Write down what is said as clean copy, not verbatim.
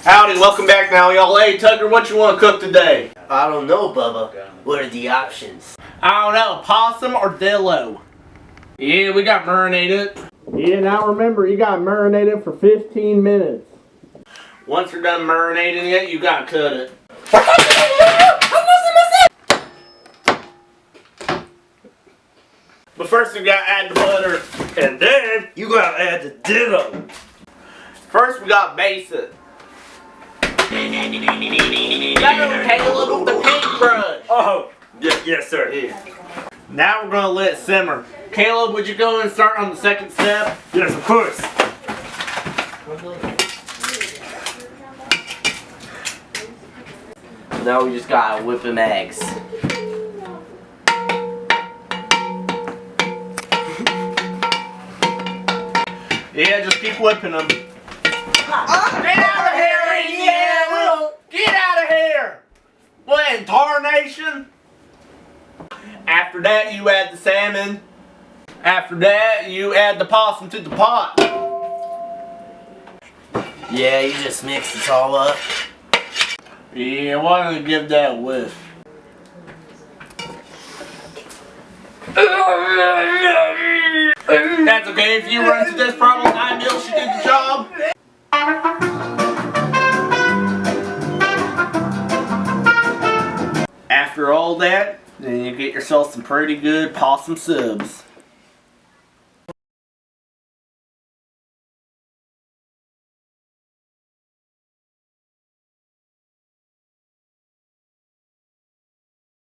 Howdy, welcome back now, y'all. Hey, Tucker, what you want to cook today? I don't know, Bubba. What are the options? I don't know, possum or dillo? Yeah, we got marinated. Yeah, now remember, you got marinated for 15 minutes. Once you're done marinating it, you gotta cut it. But first, you gotta add the butter. And then you gotta add the dillo. First, we gotta baste it. Caleb with the paintbrush. Oh, yes, sir. Yeah. Now we're gonna let it simmer. Caleb, would you go and start on the second step? Yes, of course. Now we just gotta whip them eggs. Yeah, just keep whipping them. Get out of here, Indy! Yeah, get out of here! What in tarnation? After that, you add the salmon. After that, you add the possum to the pot. Yeah, you just mix this all up. Yeah, why don't you give that a whiff? That's okay if you run into this problem. I know she did the job. After all that, then you get yourself some pretty good possum subs.